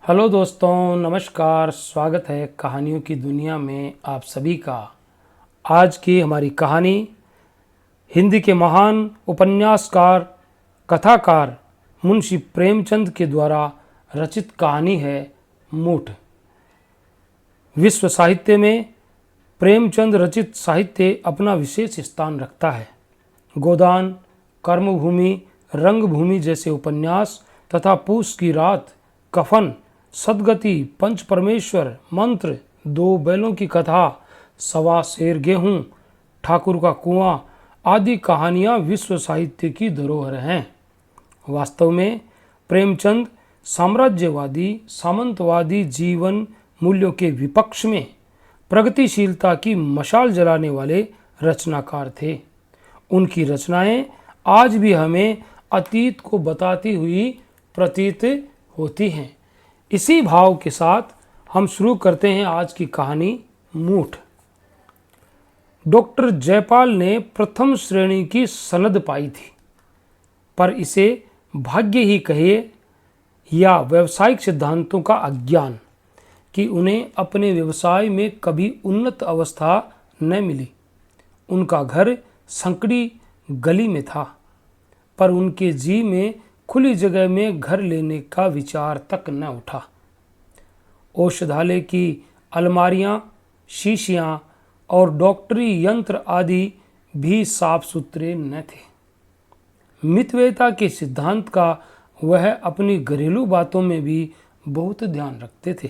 Hello दोस्तों, नमस्कार। स्वागत है कहानियों की दुनिया में आप सभी का। आज की हमारी कहानी हिंदी के महान उपन्यासकार, कथाकार मुंशी प्रेमचंद के द्वारा रचित कहानी है मूठ। विश्व साहित्य में प्रेमचंद रचित साहित्य अपना विशेष स्थान रखता है। गोदान, कर्मभूमि, रंगभूमि जैसे उपन्यास तथा पूस की रात, कफन, सदगति, पंच परमेश्वर, मंत्र, दो बैलों की कथा, सवा शेर गेहूं, ठाकुर का कुआं आदि कहानियां विश्व साहित्य की धरोहर हैं। वास्तव में प्रेमचंद साम्राज्यवादी सामंतवादी जीवन मूल्यों के विपक्ष में प्रगतिशीलता की मशाल जलाने वाले रचनाकार थे। उनकी रचनाएं आज भी हमें अतीत को बताती हुई प्रतीत होती हैं। इसी भाव के साथ हम शुरू करते हैं आज की कहानी मूठ। डॉक्टर जयपाल ने प्रथम श्रेणी की सनद पाई थी, पर इसे भाग्य ही कहे या व्यावसायिक सिद्धांतों का अज्ञान कि उन्हें अपने व्यवसाय में कभी उन्नत अवस्था न मिली। उनका घर संकड़ी गली में था, पर उनके जी में खुली जगह में घर लेने का विचार तक न उठा। औषधालय की अलमारियां, शीशियां और डॉक्टरी यंत्र आदि भी साफ सुथरे न थे। मितव्ययिता के सिद्धांत का वह अपनी घरेलू बातों में भी बहुत ध्यान रखते थे।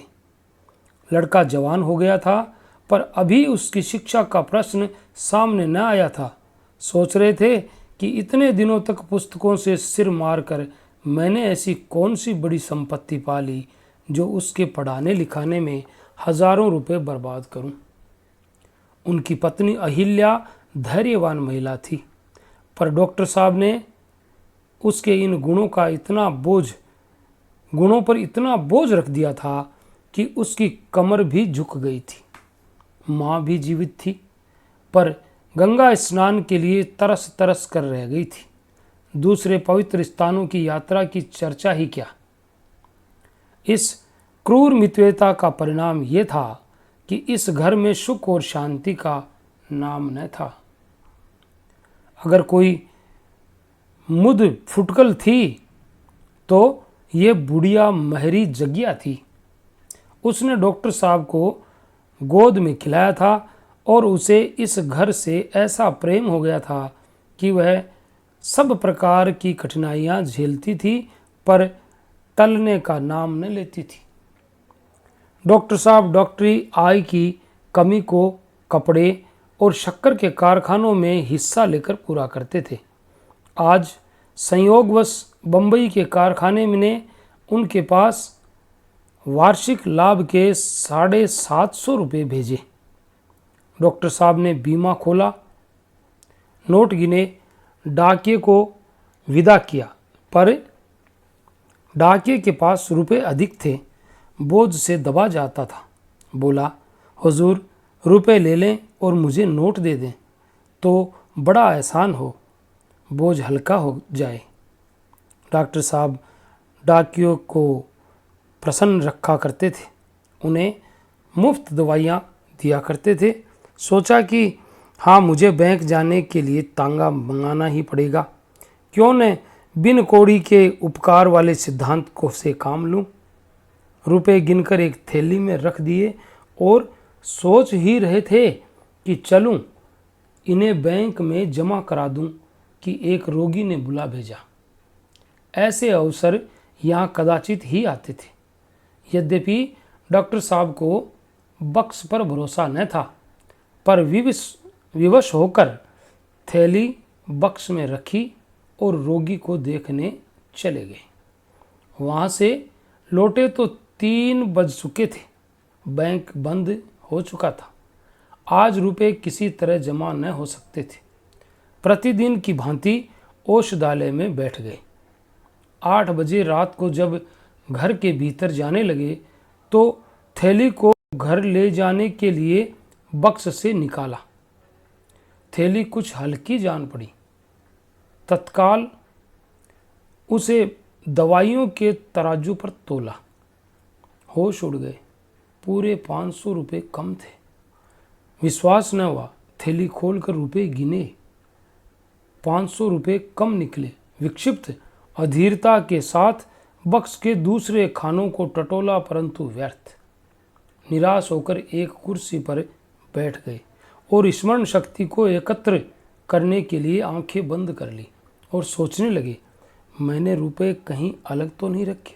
लड़का जवान हो गया था, पर अभी उसकी शिक्षा का प्रश्न सामने न आया था। सोच रहे थे कि इतने दिनों तक पुस्तकों से सिर मारकर मैंने ऐसी कौन सी बड़ी संपत्ति पा ली जो उसके पढ़ाने लिखाने में हजारों रुपए बर्बाद करूं। उनकी पत्नी अहिल्या धैर्यवान महिला थी, पर डॉक्टर साहब ने उसके इन गुणों पर इतना बोझ रख दिया था कि उसकी कमर भी झुक गई थी। माँ भी जीवित थी, पर गंगा स्नान के लिए तरस तरस कर रह गई थी। दूसरे पवित्र स्थानों की यात्रा की चर्चा ही क्या। इस क्रूर मितव्ययिता का परिणाम ये था कि इस घर में सुख और शांति का नाम न था। अगर कोई मुद फुटकल थी तो ये बुढ़िया महरी जगिया थी। उसने डॉक्टर साहब को गोद में खिलाया था और उसे इस घर से ऐसा प्रेम हो गया था कि वह सब प्रकार की कठिनाइयां झेलती थी, पर टलने का नाम न लेती थी। डॉक्टर साहब डॉक्टरी आय की कमी को कपड़े और शक्कर के कारखानों में हिस्सा लेकर पूरा करते थे। आज संयोगवश बंबई के कारखाने में उनके पास वार्षिक लाभ के 750 रुपये भेजे। डॉक्टर साहब ने बीमा खोला, नोट गिने, डाकिये को विदा किया, पर डाकिये के पास रुपए अधिक थे। बोझ से दबा जाता था। बोला, हुजूर रुपए ले लें और मुझे नोट दे दें तो बड़ा एहसान हो, बोझ हल्का हो जाए। डॉक्टर साहब डाकियों को प्रसन्न रखा करते थे, उन्हें मुफ्त दवाइयाँ दिया करते थे। सोचा कि हाँ, मुझे बैंक जाने के लिए तांगा मंगाना ही पड़ेगा, क्यों न बिन कौड़ी के उपकार वाले सिद्धांत को से काम लूँ। रुपए गिनकर एक थैली में रख दिए और सोच ही रहे थे कि चलूँ इन्हें बैंक में जमा करा दूँ कि एक रोगी ने बुला भेजा। ऐसे अवसर यहाँ कदाचित ही आते थे। यद्यपि डॉक्टर साहब को बक्स पर भरोसा न था, पर विवश होकर थैली बक्स में रखी और रोगी को देखने चले गए। वहाँ से लौटे तो 3 बज चुके थे। बैंक बंद हो चुका था। आज रुपए किसी तरह जमा न हो सकते थे। प्रतिदिन की भांति औषधालय में बैठ गए। 8 बजे रात को जब घर के भीतर जाने लगे तो थैली को घर ले जाने के लिए बक्स से निकाला। थैली कुछ हल्की जान पड़ी। तत्काल उसे दवाइयों के तराजू पर तोला। होश उड़ गए। पूरे 500 रुपये कम थे। विश्वास न हुआ। थैली खोलकर रुपये गिने। 500 रुपये कम निकले। विक्षिप्त अधीरता के साथ बक्स के दूसरे खानों को टटोला, परंतु व्यर्थ। निराश होकर एक कुर्सी पर बैठ गए और स्मरण शक्ति को एकत्र करने के लिए आंखें बंद कर ली और सोचने लगे, मैंने रुपए कहीं अलग तो नहीं रखे,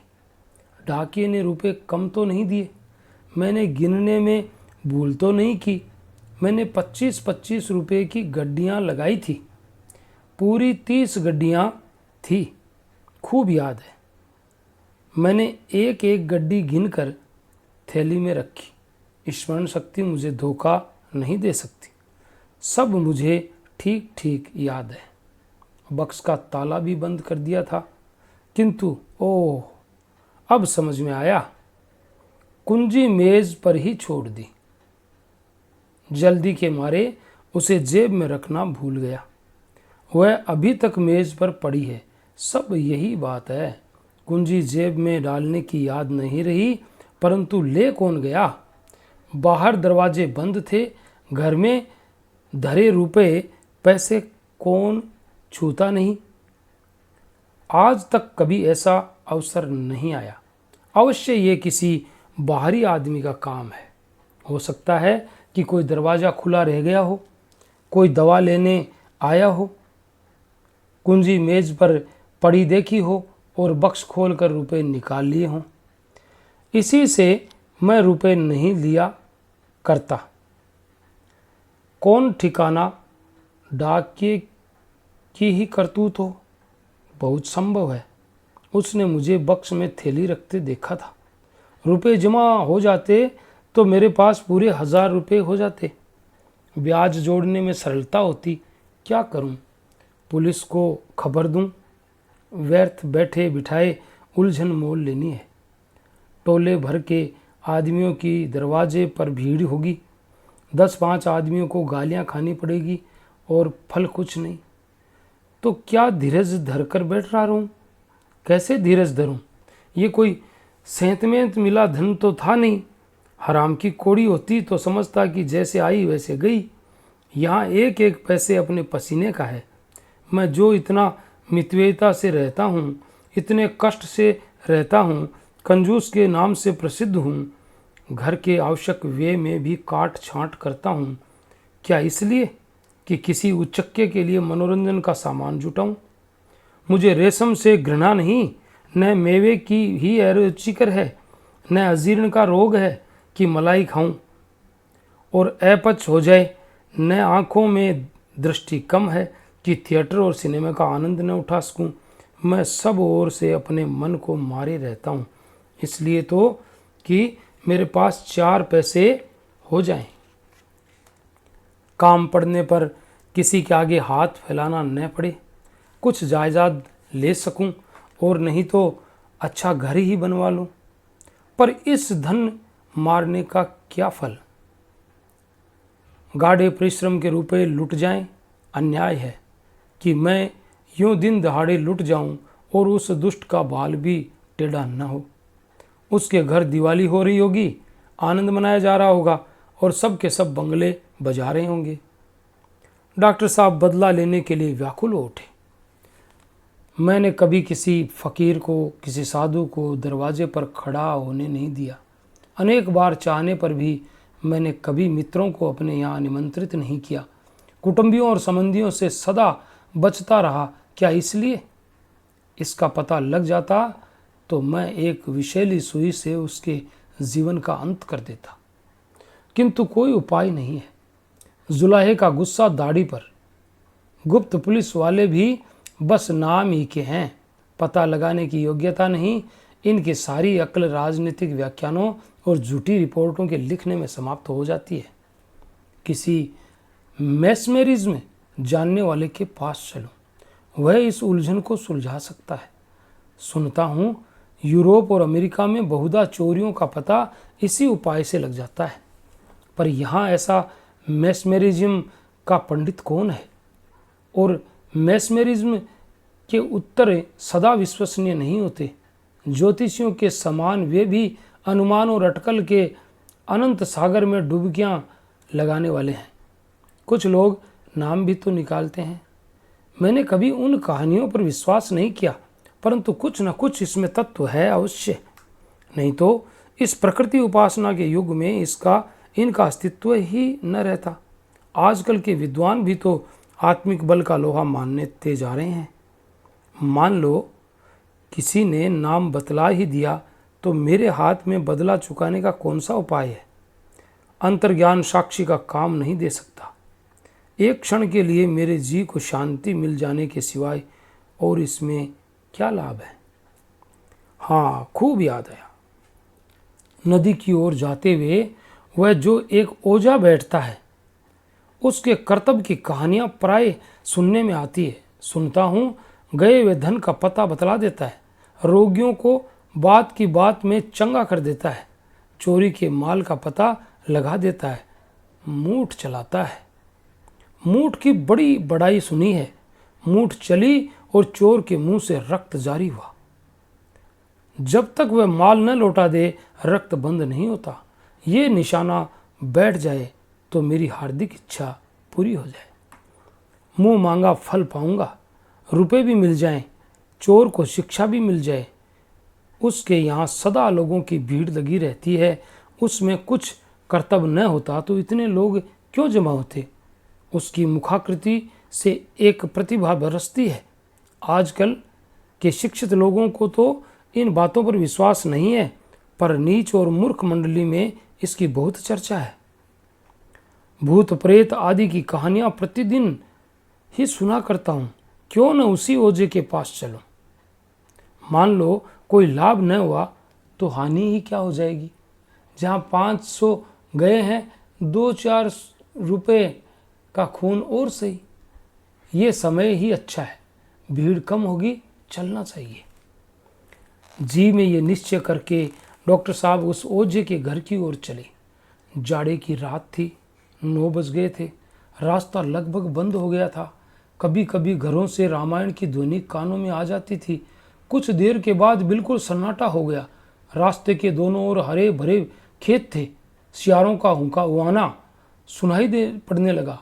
डाकिये ने रुपए कम तो नहीं दिए, मैंने गिनने में भूल तो नहीं की, मैंने 25-25 रुपये की गड्डियाँ लगाई थी, पूरी 30 गड्डियाँ थी, खूब याद है। मैंने एक एक गड्डी गिनकर थैली में रखी। स्मरण शक्ति मुझे धोखा नहीं दे सकती, सब मुझे ठीक ठीक याद है। बक्स का ताला भी बंद कर दिया था, किंतु ओह, अब समझ में आया, कुंजी मेज पर ही छोड़ दी। जल्दी के मारे उसे जेब में रखना भूल गया। वह अभी तक मेज पर पड़ी है। सब यही बात है, कुंजी जेब में डालने की याद नहीं रही, परंतु ले कौन गया। बाहर दरवाजे बंद थे, घर में धरे रुपए पैसे कौन छूता नहीं। आज तक कभी ऐसा अवसर नहीं आया। अवश्य ये किसी बाहरी आदमी का काम है। हो सकता है कि कोई दरवाज़ा खुला रह गया हो, कोई दवा लेने आया हो, कुंजी मेज पर पड़ी देखी हो और बक्स खोलकर रुपए निकाल लिए हों। इसी से मैं रुपए नहीं लिया करता। कौन ठिकाना डाकिये की ही करतूत हो। बहुत संभव है उसने मुझे बक्स में थैली रखते देखा था। रुपए जमा हो जाते तो मेरे पास पूरे 1000 रुपये हो जाते। ब्याज जोड़ने में सरलता होती। क्या करूं? पुलिस को खबर दूं? व्यर्थ बैठे बिठाए उलझन मोल लेनी है। टोले भर के आदमियों की दरवाजे पर भीड़ होगी। 10-5 आदमियों को गालियां खानी पड़ेगी और फल कुछ नहीं। तो क्या धीरज धरकर बैठ रहा रहूं? कैसे धीरज धरूं? ये कोई सेंतमेंत मिला धन तो था नहीं। हराम की कोड़ी होती तो समझता कि जैसे आई वैसे गई। यहाँ एक एक पैसे अपने पसीने का है। मैं जो इतना मितव्ययिता से रहता हूँ, इतने कष्ट से रहता हूँ, कंजूस के नाम से प्रसिद्ध हूँ, घर के आवश्यक व्यय में भी काट छांट करता हूँ, क्या इसलिए कि किसी उचक्के के लिए मनोरंजन का सामान जुटाऊं? मुझे रेशम से घृणा नहीं, न मेवे की ही अरुचिकर है, न अजीर्ण का रोग है कि मलाई खाऊं और अपच हो जाए, न आँखों में दृष्टि कम है कि थिएटर और सिनेमा का आनंद न उठा सकूं। मैं सब ओर से अपने मन को मारे रहता हूं, इसलिए तो कि मेरे पास 4 पैसे हो जाएं। काम पड़ने पर किसी के आगे हाथ फैलाना न पड़े, कुछ जायदाद ले सकूं और नहीं तो अच्छा घर ही बनवा लूं। पर इस धन मारने का क्या फल? गाढ़े परिश्रम के रुपए लुट जाएं। अन्याय है कि मैं यूं दिन दहाड़े लुट जाऊं और उस दुष्ट का बाल भी टेढ़ा न हो। उसके घर दिवाली हो रही होगी, आनंद मनाया जा रहा होगा और सब के सब बंगले बजा रहे होंगे। डॉक्टर साहब बदला लेने के लिए व्याकुल हो उठे। मैंने कभी किसी फकीर को, किसी साधु को दरवाजे पर खड़ा होने नहीं दिया। अनेक बार चाहने पर भी मैंने कभी मित्रों को अपने यहाँ निमंत्रित नहीं किया। कुटुंबियों और संबंधियों से सदा बचता रहा। क्या इसलिए? इसका पता लग जाता तो मैं एक विषैली सुई से उसके जीवन का अंत कर देता, किंतु कोई उपाय नहीं है। जुलाहे का गुस्सा दाढ़ी पर। गुप्त पुलिस वाले भी बस नाम ही के हैं, पता लगाने की योग्यता नहीं। इनकी सारी अक्ल राजनीतिक व्याख्यानों और झूठी रिपोर्टों के लिखने में समाप्त हो जाती है। किसी मैस्मेरिज्म जानने वाले के पास चलो, वह इस उलझन को सुलझा सकता है। सुनता हूँ यूरोप और अमेरिका में बहुधा चोरियों का पता इसी उपाय से लग जाता है, पर यहाँ ऐसा मैस्मेरिज्म का पंडित कौन है? और मैस्मेरिज्म के उत्तर सदा विश्वसनीय नहीं होते। ज्योतिषियों के समान वे भी अनुमान और अटकल के अनंत सागर में डुबकियां लगाने वाले हैं। कुछ लोग नाम भी तो निकालते हैं। मैंने कभी उन कहानियों पर विश्वास नहीं किया, परंतु कुछ न कुछ इसमें तत्व है अवश्य, नहीं तो इस प्रकृति उपासना के युग में इनका अस्तित्व ही न रहता। आजकल के विद्वान भी तो आत्मिक बल का लोहा मानते जा रहे हैं। मान लो किसी ने नाम बतला ही दिया तो मेरे हाथ में बदला चुकाने का कौन सा उपाय है? अंतर्ज्ञान साक्षी का काम नहीं दे सकता। एक क्षण के लिए मेरे जी को शांति मिल जाने के सिवाय और इसमें क्या लाभ है? हाँ, खूब याद आया। नदी की ओर जाते हुए वह जो एक ओझा बैठता है, उसके कर्तव्य की कहानियां प्राय सुनने में आती है। सुनता हूँ, गए हुए धन का पता बतला देता है, रोगियों को बात की बात में चंगा कर देता है, चोरी के माल का पता लगा देता है, मूठ चलाता है। मूठ की बड़ी बड़ाई सुनी है। मूठ चली और चोर के मुंह से रक्त जारी हुआ। जब तक वह माल न लौटा दे, रक्त बंद नहीं होता। ये निशाना बैठ जाए तो मेरी हार्दिक इच्छा पूरी हो जाए। मुंह मांगा फल पाऊंगा, रुपए भी मिल जाएं, चोर को शिक्षा भी मिल जाए। उसके यहाँ सदा लोगों की भीड़ लगी रहती है, उसमें कुछ कर्तव्य न होता तो इतने लोग क्यों जमा होते? उसकी मुखाकृति से एक प्रतिभा बरसती है। आजकल के शिक्षित लोगों को तो इन बातों पर विश्वास नहीं है, पर नीच और मूर्ख मंडली में इसकी बहुत चर्चा है। भूत प्रेत आदि की कहानियां प्रतिदिन ही सुना करता हूँ, क्यों न उसी ओझे के पास चलूं? मान लो कोई लाभ न हुआ तो हानि ही क्या हो जाएगी? जहाँ 500 गए हैं, 2-4 रुपए का खून और सही। ये समय ही अच्छा है, भीड़ कम होगी, चलना चाहिए। जी में ये निश्चय करके डॉक्टर साहब उस ओझे के घर की ओर चले। जाड़े की रात थी, 9 बज गए थे। रास्ता लगभग बंद हो गया था। कभी कभी घरों से रामायण की ध्वनि कानों में आ जाती थी। कुछ देर के बाद बिल्कुल सन्नाटा हो गया। रास्ते के दोनों ओर हरे भरे खेत थे। सियारों का हुआना सुनाई दे पड़ने लगा।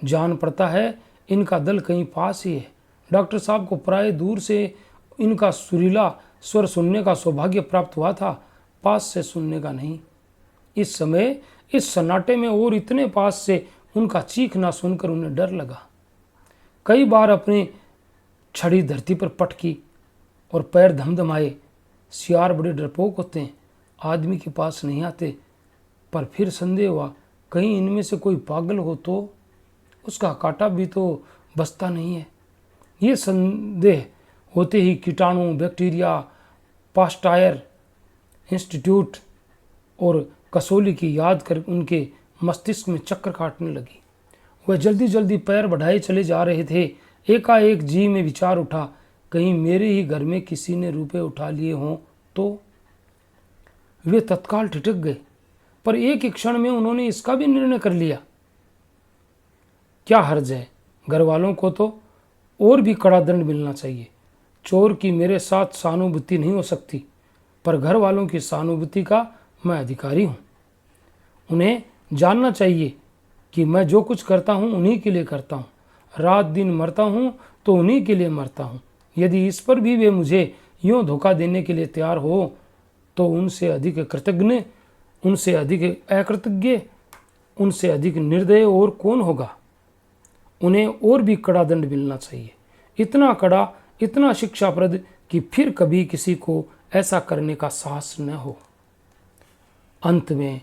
जान पड़ता है इनका दल कहीं पास ही है। डॉक्टर साहब को प्राय दूर से इनका सुरीला स्वर सुनने का सौभाग्य प्राप्त हुआ था, पास से सुनने का नहीं। इस समय इस सन्नाटे में और इतने पास से उनका चीखना सुनकर उन्हें डर लगा। कई बार अपनी छड़ी धरती पर पटकी और पैर धमधमाए। सियार बड़े डरपोक होते हैं, आदमी के पास नहीं आते। पर फिर संदेह हुआ, कहीं इनमें से कोई पागल हो तो उसका कांटा भी तो बचता नहीं है। ये संदेह होते ही कीटाणु, बैक्टीरिया, पास्टायर इंस्टीट्यूट और कसौली की याद कर उनके मस्तिष्क में चक्कर काटने लगी। वह जल्दी जल्दी पैर बढ़ाए चले जा रहे थे। एकाएक जी में विचार उठा, कहीं मेरे ही घर में किसी ने रुपए उठा लिए हों तो? वे तत्काल ठिठक गए, पर एक ही क्षण में उन्होंने इसका भी निर्णय कर लिया। क्या हर्ज है, घर वालों को तो और भी कड़ा दंड मिलना चाहिए। चोर की मेरे साथ सहानुभूति नहीं हो सकती, पर घर वालों की सहानुभूति का मैं अधिकारी हूँ। उन्हें जानना चाहिए कि मैं जो कुछ करता हूँ उन्हीं के लिए करता हूँ। रात दिन मरता हूँ तो उन्हीं के लिए मरता हूँ। यदि इस पर भी वे मुझे यूँ धोखा देने के लिए तैयार हो तो उनसे अधिक कृतज्ञ, उनसे अधिक अकृतज्ञ, उनसे अधिक निर्दय और कौन होगा? उन्हें और भी कड़ा दंड मिलना चाहिए, इतना कड़ा, इतना शिक्षाप्रद कि फिर कभी किसी को ऐसा करने का साहस न हो। अंत में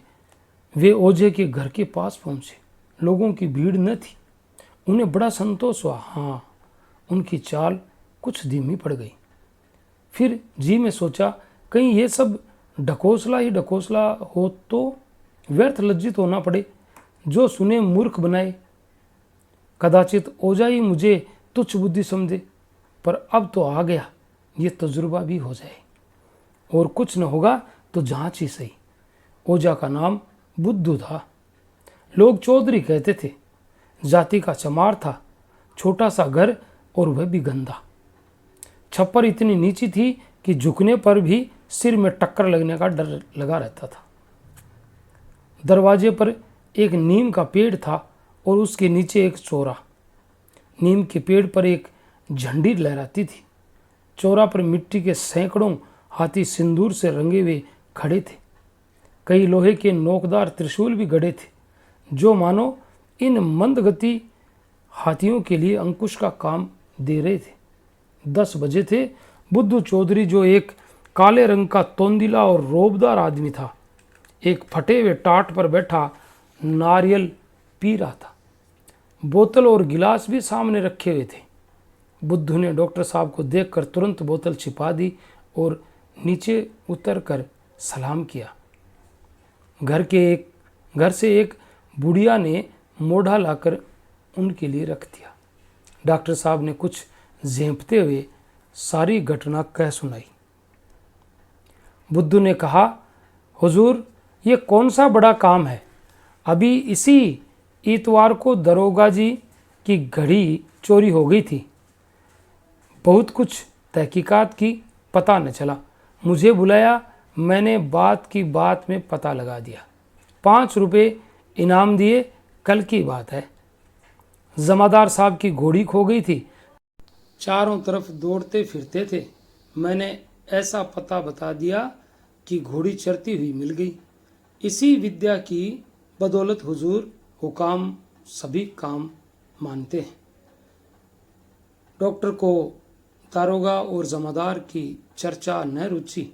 वे ओझे के घर के पास पहुंचे। लोगों की भीड़ न थी। उन्हें बड़ा संतोष हुआ। हाँ, उनकी चाल कुछ धीमी पड़ गई। फिर जी में सोचा, कहीं ये सब ढकोसला ही ढकोसला हो तो व्यर्थ लज्जित होना पड़े, जो सुने मूर्ख बनाए। कदाचित ओझा ही मुझे तुच्छ बुद्धि समझे, पर अब तो आ गया, ये तजुर्बा भी हो जाए। और कुछ न होगा तो जांच ही सही। ओझा का नाम बुद्धू था। लोग चौधरी कहते थे। जाति का चमार था। छोटा सा घर और वह भी गंदा। छप्पर इतनी नीची थी कि झुकने पर भी सिर में टक्कर लगने का डर लगा रहता था। दरवाजे पर एक नीम का पेड़ था और उसके नीचे एक चौरा। नीम के पेड़ पर एक झंडी लहराती थी। चौरा पर मिट्टी के सैकड़ों हाथी सिंदूर से रंगे हुए खड़े थे। कई लोहे के नोकदार त्रिशूल भी गड़े थे, जो मानो इन मंदगति हाथियों के लिए अंकुश का काम दे रहे थे। 10 बजे थे। बुद्धू चौधरी, जो एक काले रंग का तोंदिला और रोबदार आदमी था, एक फटे हुए टाट पर बैठा नारियल पी रहा था। बोतल और गिलास भी सामने रखे हुए थे। बुद्धू ने डॉक्टर साहब को देखकर तुरंत बोतल छिपा दी और नीचे उतरकर सलाम किया। घर से एक बुढ़िया ने मोढ़ा लाकर उनके लिए रख दिया। डॉक्टर साहब ने कुछ झेंपते हुए सारी घटना कह सुनाई। बुद्धू ने कहा, हुजूर, ये कौन सा बड़ा काम है? अभी इसी इतवार को दरोगा जी की घड़ी चोरी हो गई थी। बहुत कुछ तहकीकात की, पता न चला। मुझे बुलाया, मैंने बात की बात में पता लगा दिया। 5 रुपये इनाम दिए। कल की बात है। जमादार साहब की घोड़ी खो गई थी। चारों तरफ दौड़ते फिरते थे। मैंने ऐसा पता बता दिया कि घोड़ी चरती हुई मिल गई। इसी विद्या की बदौलत हुजूर हुकाम सभी काम मानते हैं। डॉक्टर को दारोगा और जमादार की चर्चा न रुचि।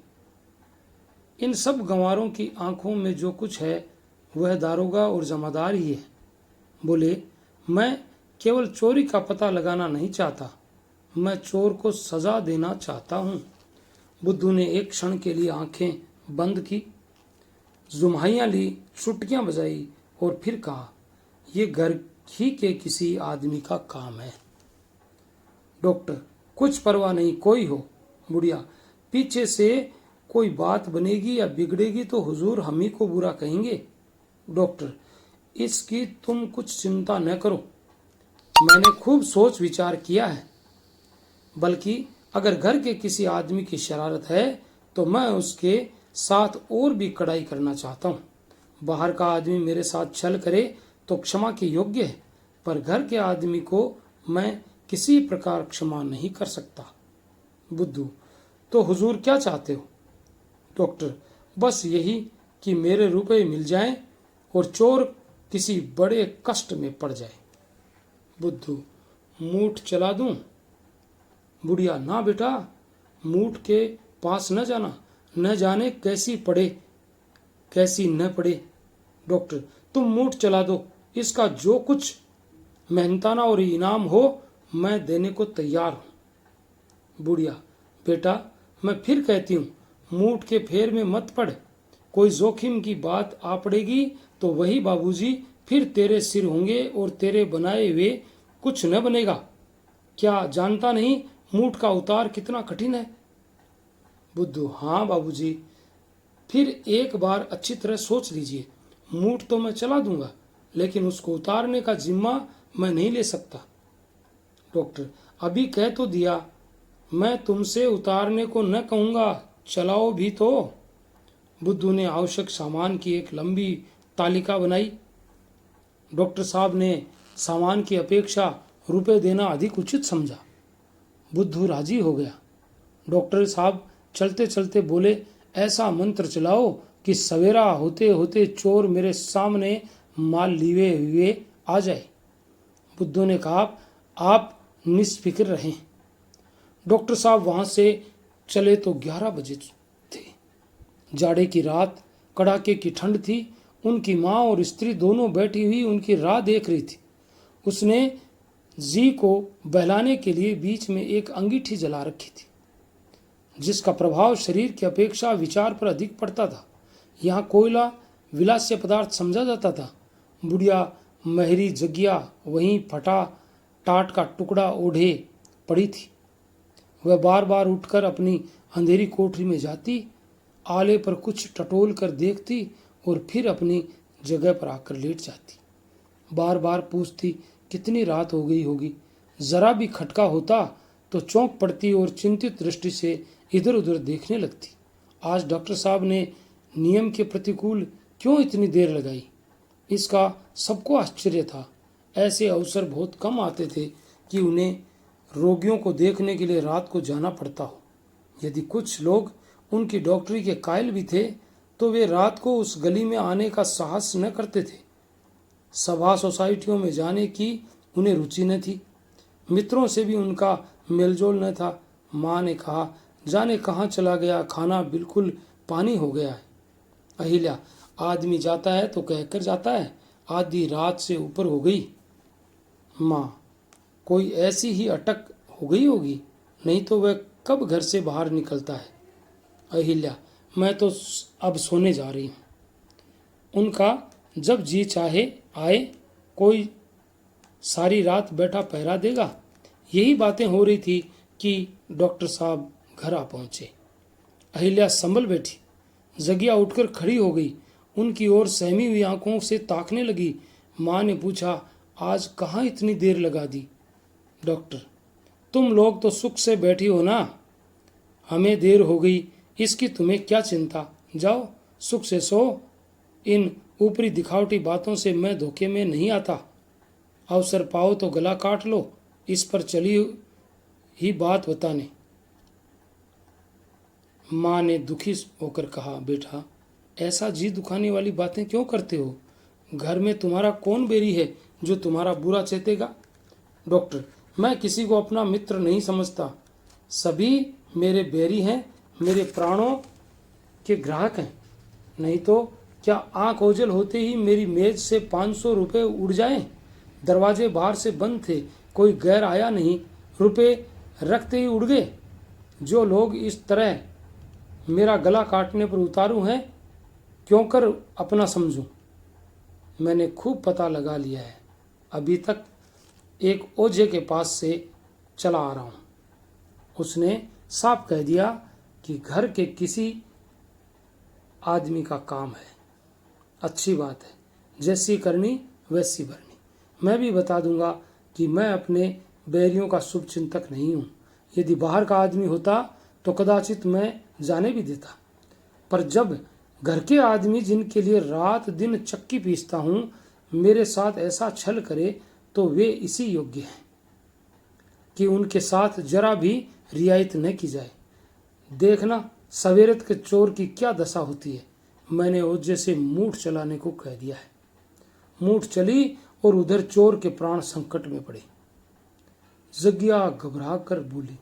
इन सब गंवारों की आंखों में जो कुछ है वह दारोगा और जमादार ही है। बोले, मैं केवल चोरी का पता लगाना नहीं चाहता, मैं चोर को सजा देना चाहता हूँ। बुद्धू ने एक क्षण के लिए आंखें बंद की, जुम्हाइयाँ ली, चुटकियाँ बजाई और फिर कहा, यह घर ही के किसी आदमी का काम है। डॉक्टर, कुछ परवाह नहीं, कोई हो। बुढ़िया, पीछे से कोई बात बनेगी या बिगड़ेगी तो हुजूर हम ही को बुरा कहेंगे। डॉक्टर, इसकी तुम कुछ चिंता न करो, मैंने खूब सोच विचार किया है। बल्कि अगर घर के किसी आदमी की शरारत है तो मैं उसके साथ और भी कड़ाई करना चाहता हूँ। बाहर का आदमी मेरे साथ छल करे तो क्षमा के योग्य है, पर घर के आदमी को मैं किसी प्रकार क्षमा नहीं कर सकता। बुद्धू, तो हुजूर क्या चाहते हो? डॉक्टर, बस यही कि मेरे रुपए मिल जाएं और चोर किसी बड़े कष्ट में पड़ जाए। बुद्धू, मूठ चला दूं? बुढ़िया, ना बेटा, मूठ के पास न जाना, न जाने कैसी पड़े कैसी न पड़े। डॉक्टर, तुम मूठ चला दो, इसका जो कुछ मेहनताना और इनाम हो मैं देने को तैयार हूं। बुढ़िया, बेटा, मैं फिर कहती हूँ, मूठ के फेर में मत पड़। कोई जोखिम की बात आ पड़ेगी तो वही बाबूजी फिर तेरे सिर होंगे और तेरे बनाए हुए कुछ न बनेगा। क्या जानता नहीं मूठ का उतार कितना कठिन है? बुद्धू, हाँ बाबूजी, फिर एक बार अच्छी तरह सोच लीजिए। मूठ तो मैं चला दूंगा, लेकिन उसको उतारने का जिम्मा मैं नहीं ले सकता। डॉक्टर, अभी कह तो दिया, मैं तुमसे उतारने को न कहूंगा, चलाओ भी तो। बुद्धू ने आवश्यक सामान की एक लंबी तालिका बनाई। डॉक्टर साहब ने सामान की अपेक्षा रुपए देना अधिक उचित समझा। बुद्धू राजी हो गया। डॉक्टर साहब चलते चलते बोले, ऐसा मंत्र चलाओ कि सवेरा होते होते चोर मेरे सामने माल लिए हुए आ जाए। बुद्धू ने कहा, आप निष्फिक्र रहें। डॉक्टर साहब वहां से चले तो 11 बजे थे। जाड़े की रात, कड़ाके की ठंड थी। उनकी माँ और स्त्री दोनों बैठी हुई उनकी राह देख रही थी। उसने जी को बहलाने के लिए बीच में एक अंगीठी जला रखी थी, जिसका प्रभाव शरीर की अपेक्षा विचार पर अधिक पड़ता था। यहाँ कोयला विलास्य पदार्थ समझा जाता था। बुढ़िया महरी जगिया वहीं फटा टाट का टुकड़ा ओढ़े पड़ी थी। वह बार बार उठकर अपनी अंधेरी कोठरी में जाती, आले पर कुछ टटोल कर देखती और फिर अपनी जगह पर आकर लेट जाती। बार बार पूछती, कितनी रात हो गई होगी। जरा भी खटका होता तो चौंक पड़ती और चिंतित दृष्टि से इधर उधर देखने लगती। आज डॉक्टर साहब ने नियम के प्रतिकूल क्यों इतनी देर लगाई? इसका सबको आश्चर्य था। ऐसे अवसर बहुत कम आते थे कि उन्हें रोगियों को देखने के लिए रात को जाना पड़ता हो। यदि कुछ लोग उनकी डॉक्टरी के कायल भी थे तो वे रात को उस गली में आने का साहस न करते थे। सभा सोसाइटियों में जाने की उन्हें रुचि न थी। मित्रों से भी उनका मेलजोल न था। माँ ने कहा, जाने कहाँ चला गया, खाना बिल्कुल पानी हो गया है। अहिल्या, आदमी जाता है तो कहकर जाता है, आधी रात से ऊपर हो गई। माँ, कोई ऐसी ही अटक हो गई होगी, नहीं तो वह कब घर से बाहर निकलता है। अहिल्या, मैं तो अब सोने जा रही हूँ। उनका जब जी चाहे आए, कोई सारी रात बैठा पहरा देगा। यही बातें हो रही थी कि डॉक्टर साहब घर आ पहुंचे। अहिल्या संभल बैठी। जगिया उठकर खड़ी हो गई, उनकी ओर सहमी हुई आंखों से ताकने लगी। माँ ने पूछा, आज कहाँ इतनी देर लगा दी? डॉक्टर, तुम लोग तो सुख से बैठी हो ना, हमें देर हो गई इसकी तुम्हें क्या चिंता? जाओ सुख से सो। इन ऊपरी दिखावटी बातों से मैं धोखे में नहीं आता। अवसर पाओ तो गला काट लो, इस पर चली ही बात बताने। माँ ने दुखी होकर कहा, बेटा ऐसा जी दुखाने वाली बातें क्यों करते हो? घर में तुम्हारा कौन बेरी है जो तुम्हारा बुरा चेतेगा? डॉक्टर, मैं किसी को अपना मित्र नहीं समझता। सभी मेरे बैरी हैं, मेरे प्राणों के ग्राहक हैं। नहीं तो क्या आंख ओझल होते ही मेरी मेज से 500 रुपये उड़ जाएं? दरवाजे बाहर से बंद थे, कोई गैर आया नहीं, रुपए रखते ही उड़ गए। जो लोग इस तरह मेरा गला काटने पर उतारू हैं, क्यों कर अपना समझूं? मैंने खूब पता लगा लिया है, अभी तक एक ओझे के पास से चला आ रहा हूं। उसने साफ कह दिया कि घर के किसी आदमी का काम है। अच्छी बात है, जैसी करनी वैसी भरनी। मैं भी बता दूंगा कि मैं अपने बैरियों का शुभ चिंतक नहीं हूँ। यदि बाहर का आदमी होता तो कदाचित मैं जाने भी देता, पर जब घर के आदमी जिनके लिए रात दिन चक्की पीसता हूँ मेरे साथ ऐसा छल करे तो वे इसी योग्य हैं कि उनके साथ जरा भी रियायत न की जाए। देखना सवेरत के चोर की क्या दशा होती है। मैंने ओझे से मूठ चलाने को कह दिया है। मूठ चली और उधर चोर के प्राण संकट में पड़े। जगिया घबरा कर बोली,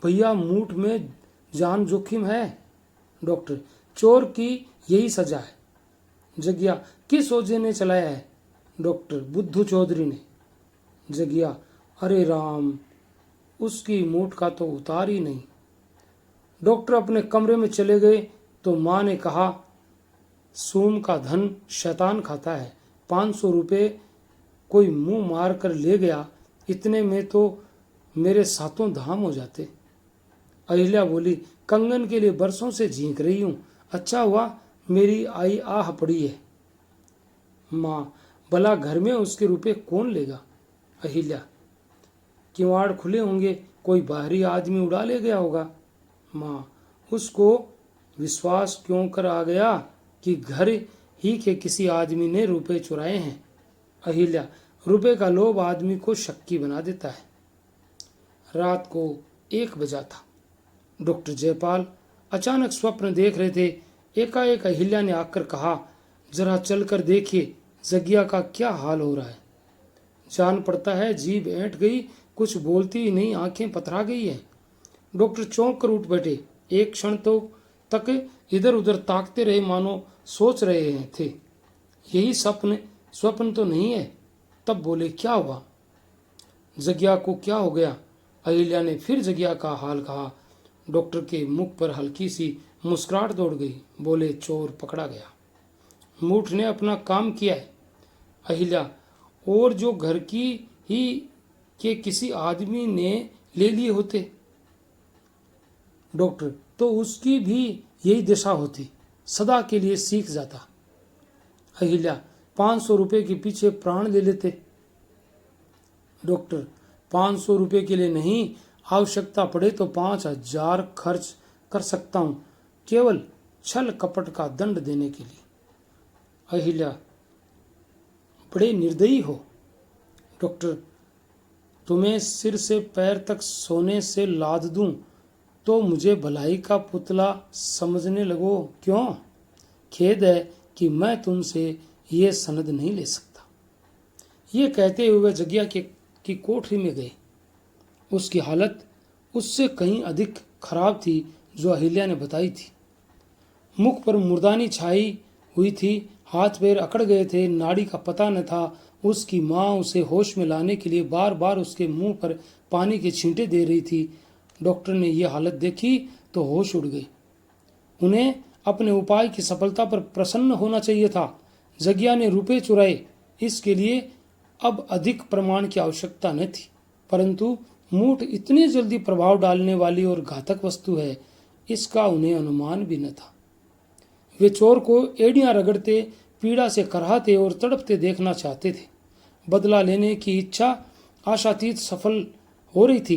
भैया मूठ में जान जोखिम है। डॉक्टर, चोर की यही सजा है। जगिया, किस ओझे ने चलाया है? डॉक्टर, बुद्धू चौधरी ने। जगिया, अरे राम, उसकी मूठ का तो उतार ही नहीं। डॉक्टर अपने कमरे में चले गए तो माँ ने कहा, सूम का धन शैतान खाता है। 500 रुपये कोई मुंह मार कर ले गया, इतने में तो मेरे सातों धाम हो जाते। अहिल्या बोली, कंगन के लिए बरसों से झींक रही हूँ, अच्छा हुआ मेरी आई आह पड़ी है। माँ, भला घर में उसके रुपए कौन लेगा? अहिल्या, किवाड़ खुले होंगे, कोई बाहरी आदमी उड़ा ले गया होगा। माँ, उसको विश्वास क्यों कर आ गया कि घर ही के किसी आदमी ने रुपए चुराए हैं। अहिल्या, रुपए का लोभ आदमी को शक्की बना देता है। रात को 1 बजा था। डॉक्टर जयपाल अचानक स्वप्न देख रहे थे। एकाएक अहिल्या ने आकर कहा, जरा चलकर देखिए जगिया का क्या हाल हो रहा है। जान पड़ता है जीभ ऐंठ गई, कुछ बोलती ही नहीं, आंखें पथरा गई है। डॉक्टर चौंक कर उठ बैठे। एक क्षण तो तक इधर उधर ताकते रहे, मानो सोच रहे थे यही स्वप्न तो नहीं है। तब बोले, क्या हुआ? जगिया को क्या हो गया? अहिल्या ने फिर जगिया का हाल कहा। डॉक्टर के मुख पर हल्की सी मुस्कुराहट दौड़ गई। बोले, चोर पकड़ा गया, मूठ ने अपना काम किया है। अहिल्या, और जो घर की ही के किसी आदमी ने ले लिए होते? डॉक्टर, तो उसकी भी यही दशा होती, सदा के लिए सीख जाता। अहिल्या, 500 रुपये के पीछे प्राण ले लेते। डॉक्टर, 500 रुपये के लिए नहीं, आवश्यकता पड़े तो 5000 खर्च कर सकता हूँ, केवल छल कपट का दंड देने के लिए। अहिल्या, बड़े निर्दयी हो डॉक्टर। तुम्हें सिर से पैर तक सोने से लाद दूं तो मुझे भलाई का पुतला समझने लगो क्यों? खेद है कि मैं तुमसे ये सनद नहीं ले सकता। ये कहते हुए जग्या की कोठरी में गए। उसकी हालत उससे कहीं अधिक खराब थी जो अहिल्या ने बताई थी। मुख पर मुर्दानी छाई हुई थी, हाथ पैर अकड़ गए थे, नाड़ी का पता न था। उसकी माँ उसे होश में लाने के लिए बार बार उसके मुंह पर पानी के छींटे दे रही थी। डॉक्टर ने यह हालत देखी तो होश उड़ गई। उन्हें अपने उपाय की सफलता पर प्रसन्न होना चाहिए था। जग्या ने रुपए चुराए, इसके लिए अब अधिक प्रमाण की आवश्यकता न थी, परंतु मूठ इतनी जल्दी प्रभाव डालने वाली और घातक वस्तु है, इसका उन्हें अनुमान भी न था। वे चोर को एड़ियां रगड़ते, पीड़ा से कराहते और तड़पते देखना चाहते थे। बदला लेने की इच्छा आशातीत सफल हो रही थी,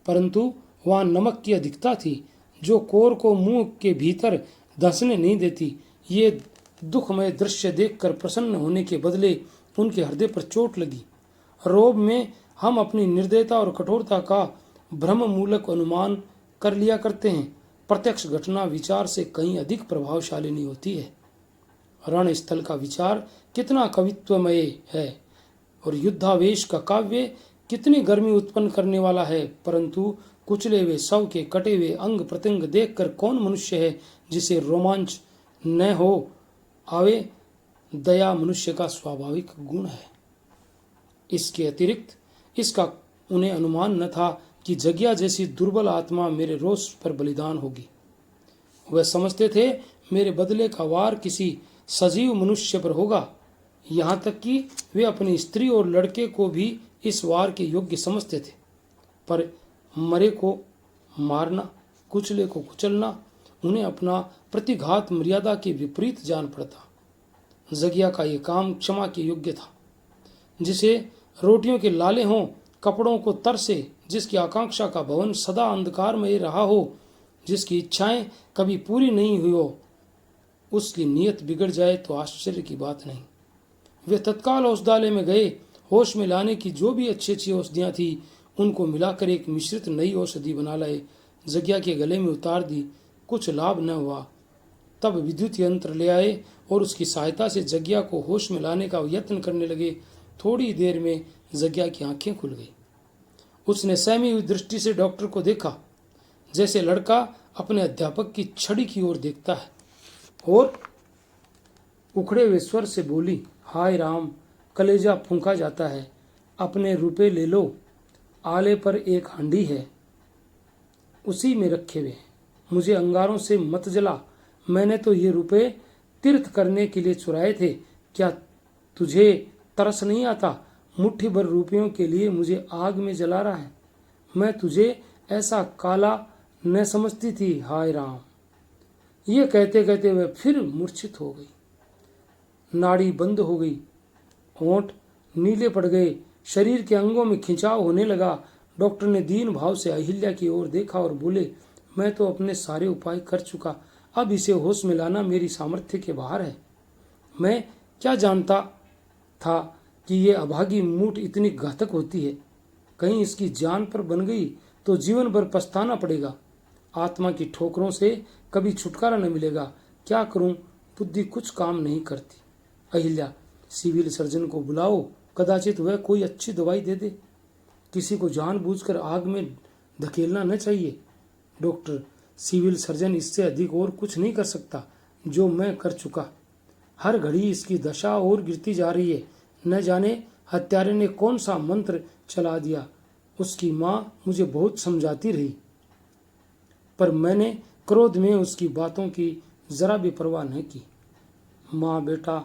परंतु वहां नमक की अधिकता थी जो कोर को मुंह के भीतर धंसने नहीं देती। ये दुखमय दृश्य देखकर प्रसन्न होने के बदले उनके हृदय पर चोट लगी। रोब में हम अपनी निर्दयता और कठोरता का भ्रम मूलक अनुमान कर लिया करते हैं। प्रत्यक्ष घटना विचार से कहीं अधिक प्रभावशाली नहीं होती है। रण स्थल का विचार कितना कवित्वमय है और युद्धावेश का काव्य कितनी गर्मी उत्पन्न करने वाला है, परंतु कुचले हुए शव के कटे हुए अंग प्रत्यंग देखकर कौन मनुष्य है जिसे रोमांच न हो आवे। दया मनुष्य का स्वाभाविक गुण है। इसके अतिरिक्त इसका उन्हें अनुमान न था कि जग्या जैसी दुर्बल आत्मा मेरे रोष पर बलिदान होगी। वह समझते थे मेरे बदले का वार किसी सजीव मनुष्य पर होगा। यहाँ तक कि वे अपनी स्त्री और लड़के को भी इस वार के योग्य समझते थे, पर मरे को मारना, कुचले को कुचलना उन्हें अपना प्रतिघात मर्यादा के विपरीत जान पड़ता। जगिया का ये काम क्षमा के योग्य था। जिसे रोटियों के लाले हों, कपड़ों को तरसे, जिसकी आकांक्षा का भवन सदा अंधकार में रहा हो, जिसकी इच्छाएं कभी पूरी नहीं हुई हो, उसकी नीयत बिगड़ जाए तो आश्चर्य की बात नहीं। वे तत्काल औषधालय में गए। होश में लाने की जो भी अच्छी अच्छी औषधियाँ थी उनको मिलाकर एक मिश्रित नई औषधि बना लाए। जग्या के गले में उतार दी, कुछ लाभ न हुआ। तब विद्युत यंत्र ले आए और उसकी सहायता से जग्या को होश में लाने का यत्न करने लगे। थोड़ी देर में जग्या की आंखें खुल गई। उसने सहमी हुई दृष्टि से डॉक्टर को देखा, जैसे लड़का अपने अध्यापक की छड़ी की ओर देखता है, और उखड़े हुए स्वर से बोली, हाय राम, कलेजा फूंका जाता है। अपने रुपए ले लो, आले पर एक हांडी है, उसी में रखे हुए हैं। मुझे अंगारों से मत जला, मैंने तो ये रुपए तीर्थ करने के लिए चुराए थे। क्या तुझे तरस नहीं आता? मुट्ठी भर रुपयों के लिए मुझे आग में जला रहा है। मैं तुझे ऐसा काला न समझती थी। हाय राम। ये कहते कहते वह फिर मूर्छित हो गई। नाड़ी बंद हो गई, होंठ नीले पड़ गए, शरीर के अंगों में खिंचाव होने लगा। डॉक्टर ने दीन भाव से अहिल्या की ओर देखा और बोले, मैं तो अपने सारे उपाय कर चुका, अब इसे होश में लाना मेरी सामर्थ्य के बाहर है। मैं क्या जानता था कि ये अभागी मूठ इतनी घातक होती है। कहीं इसकी जान पर बन गई तो जीवन भर पछताना पड़ेगा। आत्मा की ठोकरों से कभी छुटकारा न मिलेगा। क्या करूं, बुद्धि कुछ काम नहीं करती। अहिल्या, सिविल सर्जन को बुलाओ, कदाचित वह कोई अच्छी दवाई दे दे। किसी को जानबूझकर आग में धकेलना न चाहिए। डॉक्टर, सिविल सर्जन इससे अधिक और कुछ नहीं कर सकता जो मैं कर चुका। हर घड़ी इसकी दशा और गिरती जा रही है। न जाने हत्यारे ने कौन सा मंत्र चला दिया। उसकी माँ मुझे बहुत समझाती रही, पर मैंने क्रोध में उसकी बातों की जरा भी परवाह न की। माँ, बेटा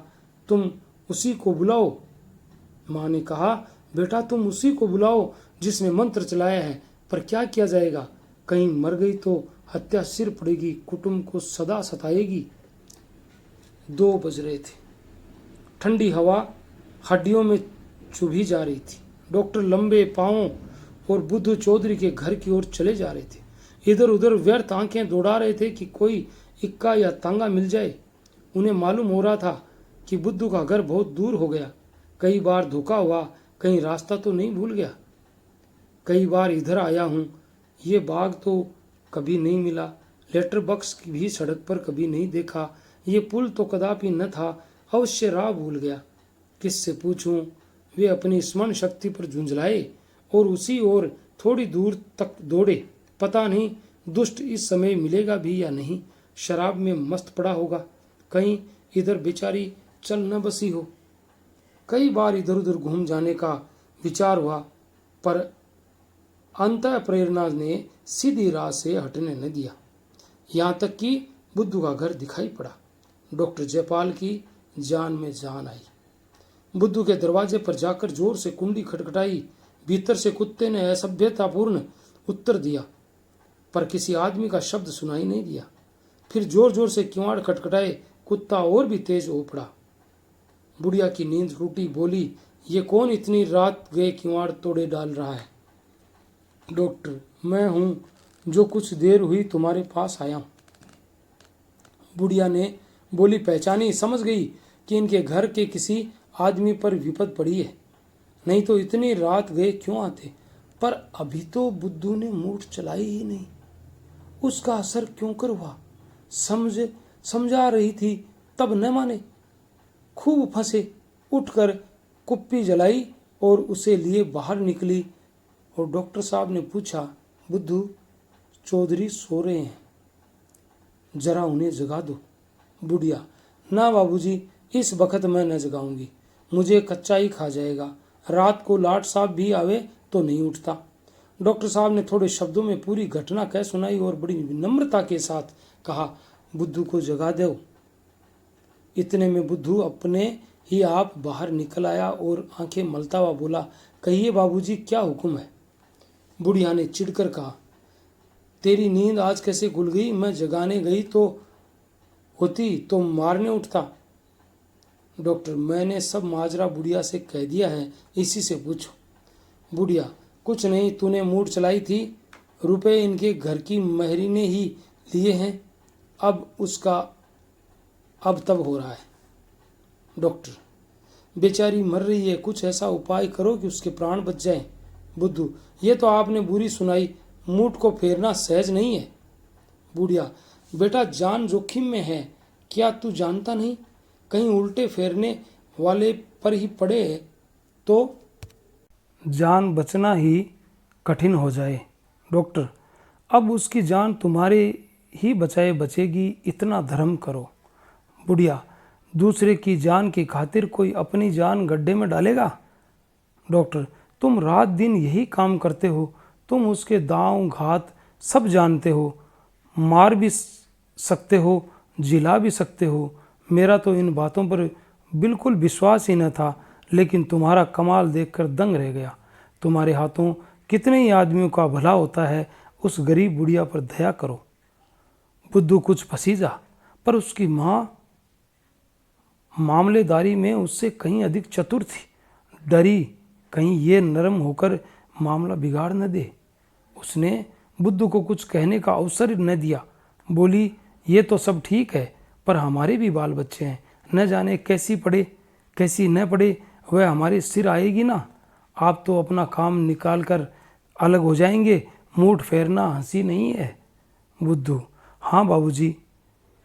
तुम उसी को बुलाओ। माँ ने कहा, बेटा तुम उसी को बुलाओ जिसने मंत्र चलाया है, पर क्या किया जाएगा? कहीं मर गई तो हत्या सिर पड़ेगी, कुटुंब को सदा सताएगी। 2 बज रहे थे। ठंडी हवा हड्डियों में चुभी जा रही थी। डॉक्टर लंबे पांवों और बुद्धू चौधरी के घर की ओर चले जा रहे थे। इधर उधर व्यर्थ आंखें दौड़ा रहे थे कि कोई इक्का या तांगा मिल जाए। उन्हें मालूम हो रहा था कि बुद्धू का घर बहुत दूर हो गया। कई बार धोखा हुआ, कहीं रास्ता तो नहीं भूल गया। कई बार इधर आया हूँ, ये बाग तो कभी नहीं मिला। लेटर बॉक्स भी सड़क पर कभी नहीं देखा। ये पुल तो कदापि न था। अवश्य राह भूल गया। किससे पूछूं? वे अपनी स्मरण शक्ति पर झुंझलाए और उसी ओर थोड़ी दूर तक दौड़े। पता नहीं दुष्ट इस समय मिलेगा भी या नहीं। शराब में मस्त पड़ा होगा। कहीं इधर बेचारी चल न बसी हो। कई बार इधर उधर घूम जाने का विचार हुआ, पर अंतः प्रेरणा ने सीधी राह से हटने न दिया। यहाँ तक कि बुद्धू का घर दिखाई पड़ा। डॉक्टर जयपाल की जान में जान आई। बुद्धू के दरवाजे पर जाकर जोर से कुंडी खटखटाई। भीतर से कुत्ते ने असभ्यतापूर्ण उत्तर दिया, पर किसी आदमी का शब्द सुनाई नहीं दिया। फिर जोर जोर से किवाड़ खटखटाए। कुत्ता और भी तेज हो पड़ा। बुढ़िया की नींद टूटी। बोली, ये कौन इतनी रात गए किवाड़ तोड़े डाल रहा है? डॉक्टर, मैं हूं जो कुछ देर हुई तुम्हारे पास आया हूं। बुढ़िया ने बोली, पहचानी, समझ गई कि इनके घर के किसी आदमी पर विपद पड़ी है, नहीं तो इतनी रात गए क्यों आते। पर अभी तो बुद्धू ने मूठ चलाई ही नहीं। उसका असर क्यों कर हुआ? समझा रही थी तब न माने। खूब फंसे। उठकर कुप्पी जलाई और उसे लिए बाहर निकली। और डॉक्टर साहब ने पूछा, बुद्धू, चौधरी सो रहे हैं, जरा उन्हें जगा दो। बुढ़िया, ना बाबूजी, इस वक्त मैं न जगाऊंगी। मुझे कच्चा ही खा जाएगा। रात को लाट साहब भी आवे तो नहीं उठता। डॉक्टर साहब ने थोड़े शब्दों में पूरी घटना कह सुनाई और बड़ी विनम्रता के साथ कहा, बुद्धू को जगा दो। इतने में बुद्धू अपने ही आप बाहर निकल आया और आंखें मलता हुआ बोला, कहिए बाबूजी, क्या हुक्म है? बुढ़िया ने चिढ़कर कहा, तेरी नींद आज कैसे खुल गई? मैं जगाने गई तो होती तो मारने उठता। डॉक्टर, मैंने सब माजरा बुढ़िया से कह दिया है, इसी से पूछो। बुढ़िया, कुछ नहीं, तूने मूठ चलाई थी। रुपए इनके घर की महरी ने ही लिए हैं। अब उसका अब तब हो रहा है। डॉक्टर, बेचारी मर रही है, कुछ ऐसा उपाय करो कि उसके प्राण बच जाएं। बुद्धू, ये तो आपने बुरी सुनाई। मूठ को फेरना सहज नहीं है। बुढ़िया, बेटा, जान जोखिम में है, क्या तू जानता नहीं? कहीं उल्टे फेरने वाले पर ही पड़े तो जान बचना ही कठिन हो जाए। डॉक्टर, अब उसकी जान तुम्हारे ही बचाए बचेगी, इतना धर्म करो। बुढ़िया, दूसरे की जान की खातिर कोई अपनी जान गड्ढे में डालेगा? डॉक्टर, तुम रात दिन यही काम करते हो, तुम उसके दांव घात सब जानते हो, मार भी सकते हो, जिला भी सकते हो। मेरा तो इन बातों पर बिल्कुल विश्वास ही न था, लेकिन तुम्हारा कमाल देखकर दंग रह गया। तुम्हारे हाथों कितने ही आदमियों का भला होता है, उस गरीब बुढ़िया पर दया करो। बुद्धू कुछ पसीजा, पर उसकी माँ मामलेदारी में उससे कहीं अधिक चतुर थी। डरी कहीं ये नरम होकर मामला बिगाड़ न दे। उसने बुद्धू को कुछ कहने का अवसर न दिया। बोली, ये तो सब ठीक है, पर हमारे भी बाल बच्चे हैं, न जाने कैसी पड़े कैसी न पड़े, वह हमारे सिर आएगी ना। आप तो अपना काम निकाल कर अलग हो जाएंगे। मूठ फेरना हंसी नहीं है। बुद्धू, हाँ बाबूजी,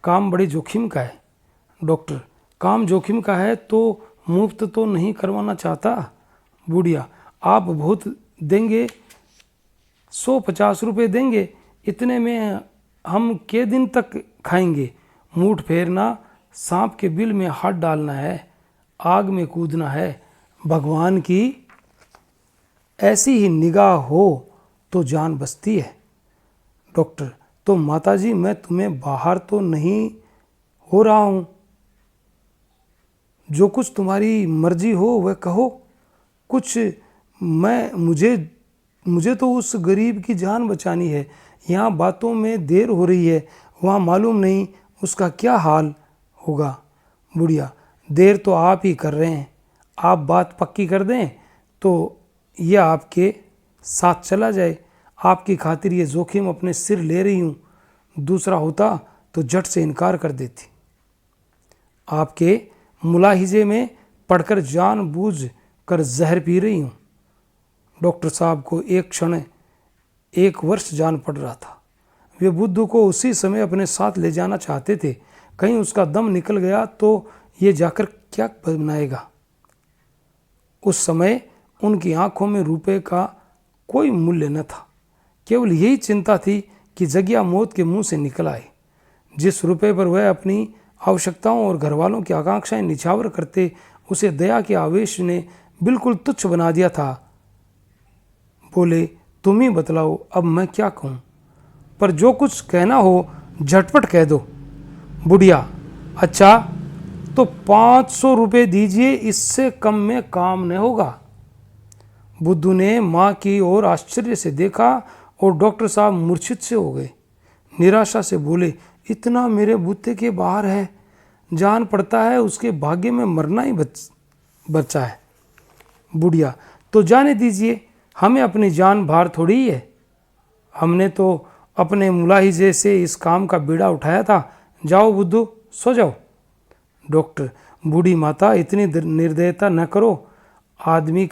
काम बड़े जोखिम का है। डॉक्टर, काम जोखिम का है तो मुफ्त तो नहीं करवाना चाहता। बुढ़िया, आप बहुत देंगे, 150 रुपये देंगे, इतने में हम के दिन तक खाएंगे? मूठ फेरना सांप के बिल में हाथ डालना है, आग में कूदना है। भगवान की ऐसी ही निगाह हो तो जान बचती है। डॉक्टर, तो माताजी, मैं तुम्हें बाहर तो नहीं हो रहा हूँ, जो कुछ तुम्हारी मर्जी हो वह कहो। कुछ मुझे तो उस गरीब की जान बचानी है। यहाँ बातों में देर हो रही है, वहाँ मालूम नहीं उसका क्या हाल होगा। बुढ़िया, देर तो आप ही कर रहे हैं। आप बात पक्की कर दें तो यह आपके साथ चला जाए। आपकी खातिर ये जोखिम अपने सिर ले रही हूँ। दूसरा होता तो झट से इनकार कर देती। आपके मुलाहिजे में पढ़कर जानबूझ कर जहर पी रही हूँ। डॉक्टर साहब को एक क्षण 1 वर्ष जान पड़ रहा था। वे बुद्धू को उसी समय अपने साथ ले जाना चाहते थे। कहीं उसका दम निकल गया तो ये जाकर क्या बनाएगा। उस समय उनकी आंखों में रुपए का कोई मूल्य न था। केवल यही चिंता थी कि जगिया मौत के मुंह से निकल आए। जिस रुपए पर वह अपनी आवश्यकताओं और घरवालों की आकांक्षाएं निछावर करते, उसे दया के आवेश ने बिल्कुल तुच्छ बना दिया था। बोले, तुम ही बतलाओ अब मैं क्या कहूँ। पर जो कुछ कहना हो झटपट कह दो। बुढ़िया, अच्छा तो 500 रुपये दीजिए, इससे कम में काम न होगा। बुद्धू ने माँ की ओर आश्चर्य से देखा और डॉक्टर साहब मूर्छित से हो गए। निराशा से बोले, इतना मेरे बूते के बाहर है। जान पड़ता है उसके भाग्य में मरना ही बचा है। बुढ़िया, तो जाने दीजिए, हमें अपनी जान भार थोड़ी ही है। हमने तो अपने मुलाहिजे से इस काम का बीड़ा उठाया था। जाओ बुद्धू, सो जाओ। डॉक्टर, बूढ़ी माता इतनी निर्दयता न करो। आदमी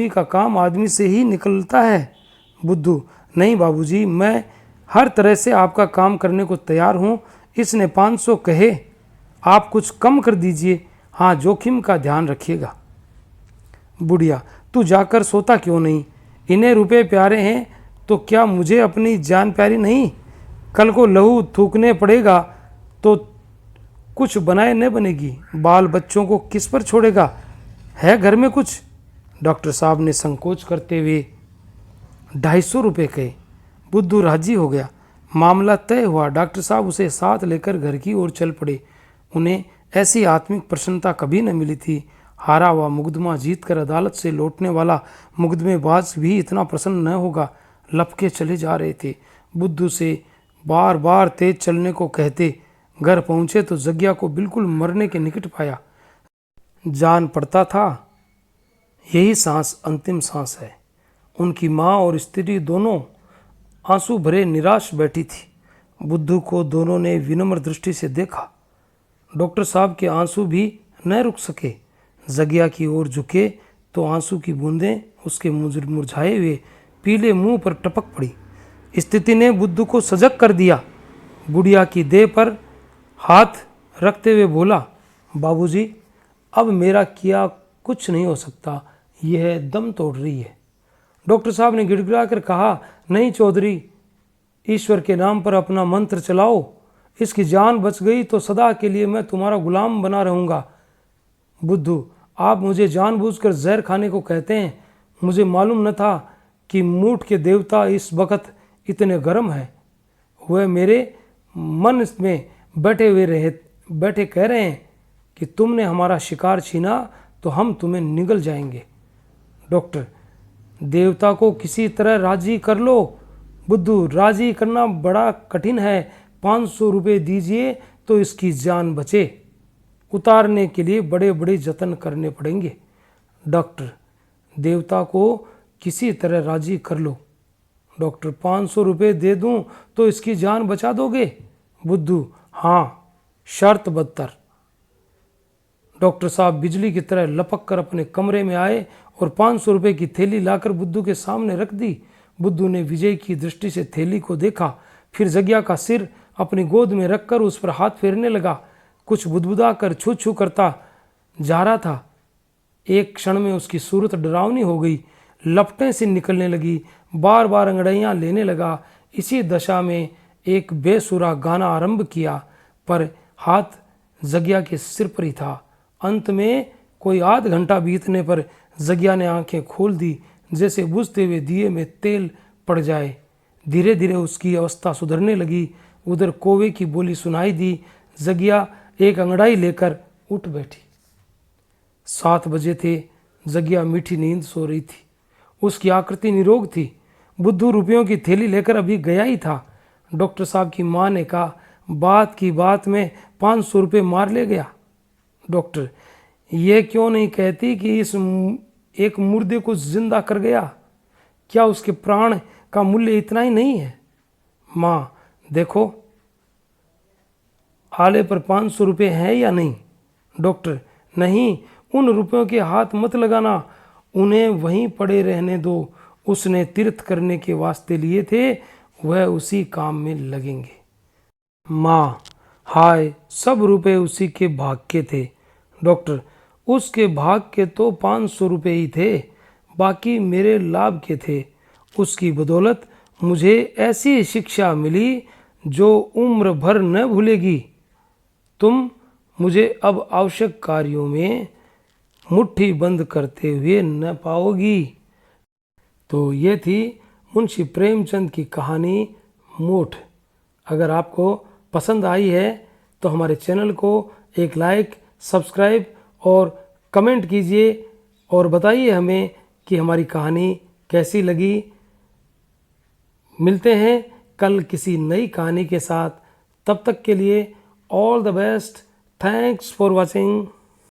का काम आदमी से ही निकलता है। बुद्धू, नहीं बाबूजी, मैं हर तरह से आपका काम करने को तैयार हूँ। इसने 500 कहे, आप कुछ कम कर दीजिए। हाँ, जोखिम का ध्यान रखिएगा। बुढ़िया, तू जाकर सोता क्यों नहीं? इन्हें रुपए प्यारे हैं तो क्या मुझे अपनी जान प्यारी नहीं? कल को लहू थूकने पड़ेगा तो कुछ बनाए न बनेगी। बाल बच्चों को किस पर छोड़ेगा? है घर में कुछ? डॉक्टर साहब ने संकोच करते हुए 250 रुपये कहे। बुद्धू राजी हो गया। मामला तय हुआ। डॉक्टर साहब उसे साथ लेकर घर की ओर चल पड़े। उन्हें ऐसी आत्मिक प्रसन्नता कभी न मिली थी। हारा हुआ मुकदमा जीतकर अदालत से लौटने वाला मुकदमेबाज भी इतना प्रसन्न न होगा। लपके चले जा रहे थे। बुद्धू से बार बार तेज चलने को कहते। घर पहुंचे तो जग्या को बिल्कुल मरने के निकट पाया। जान पड़ता था यही सांस अंतिम सांस है। उनकी माँ और स्त्री दोनों आंसू भरे निराश बैठी थी। बुद्धू को दोनों ने विनम्र दृष्टि से देखा। डॉक्टर साहब के आंसू भी न रुक सके। जगिया की ओर झुके तो आंसू की बूंदें उसके मुरझाए हुए पीले मुंह पर टपक पड़ी। स्थिति ने बुद्धू को सजग कर दिया। बुढ़िया की देह पर हाथ रखते हुए बोला, बाबूजी, अब मेरा किया कुछ नहीं हो सकता। यह दम तोड़ रही है। डॉक्टर साहब ने गिड़गिड़ाकर कहा, नहीं चौधरी, ईश्वर के नाम पर अपना मंत्र चलाओ। इसकी जान बच गई तो सदा के लिए मैं तुम्हारा गुलाम बना रहूँगा। बुद्धू, आप मुझे जानबूझकर जहर खाने को कहते हैं। मुझे मालूम न था कि मूठ के देवता इस वक्त इतने गर्म हैं। वह मेरे मन में बैठे कह रहे हैं कि तुमने हमारा शिकार छीना तो हम तुम्हें निगल जाएंगे। डॉक्टर, देवता को किसी तरह राजी कर लो। बुद्धू, राजी करना बड़ा कठिन है। 500 रुपये दीजिए तो इसकी जान बचे। उतारने के लिए बड़े बड़े जतन करने पड़ेंगे। डॉक्टर, देवता को किसी तरह राजी कर लो। डॉक्टर, 500 रुपये दे दूं तो इसकी जान बचा दोगे? बुद्धू, हाँ, शर्त बदतर। डॉक्टर साहब बिजली की तरह लपक कर अपने कमरे में आए और 500 रुपये की थैली लाकर बुद्धू के सामने रख दी। बुद्धू ने विजय की दृष्टि से थैली को देखा, फिर जगिया का सिर अपनी गोद में रखकर उस पर हाथ फेरने लगा। कुछ बुदबुदा कर छू छू करता जा रहा था। एक क्षण में उसकी सूरत डरावनी हो गई। लपटें सी निकलने लगी। बार बार अंगड़ाइयाँ लेने लगा। इसी दशा में एक बेसुरा गाना आरंभ किया, पर हाथ जगिया के सिर पर ही था। अंत में कोई आध घंटा बीतने पर जगिया ने आंखें खोल दी, जैसे बुझते हुए दिए में तेल पड़ जाए। धीरे धीरे उसकी अवस्था सुधरने लगी। उधर कोवे की बोली सुनाई दी। जगिया एक अंगड़ाई लेकर उठ बैठी। 7 बजे थे। जगिया मीठी नींद सो रही थी। उसकी आकृति निरोग थी। बुद्धू रुपयों की थैली लेकर अभी गया ही था। डॉक्टर साहब की माँ ने कहा, बात की बात में 500 रुपये मार ले गया। डॉक्टर, ये क्यों नहीं कहती कि इस एक मुर्दे को जिंदा कर गया? क्या उसके प्राण का मूल्य इतना ही नहीं है? माँ, देखो, आले पर 500 रुपये हैं या नहीं? डॉक्टर, नहीं, उन रुपयों के हाथ मत लगाना, उन्हें वहीं पड़े रहने दो। उसने तीर्थ करने के वास्ते लिए थे, वह उसी काम में लगेंगे। माँ, हाय, सब रुपए उसी के भाग के थे। डॉक्टर, उसके भाग के तो 500 रुपये ही थे, बाकी मेरे लाभ के थे। उसकी बदौलत मुझे ऐसी शिक्षा मिली जो उम्र भर न भूलेगी। तुम मुझे अब आवश्यक कार्यों में मुट्ठी बंद करते हुए न पाओगी। तो ये थी मुंशी प्रेमचंद की कहानी मूठ। अगर आपको पसंद आई है तो हमारे चैनल को एक लाइक, सब्सक्राइब और कमेंट कीजिए और बताइए हमें कि हमारी कहानी कैसी लगी। मिलते हैं कल किसी नई कहानी के साथ। तब तक के लिए all the best. Thanks for watching.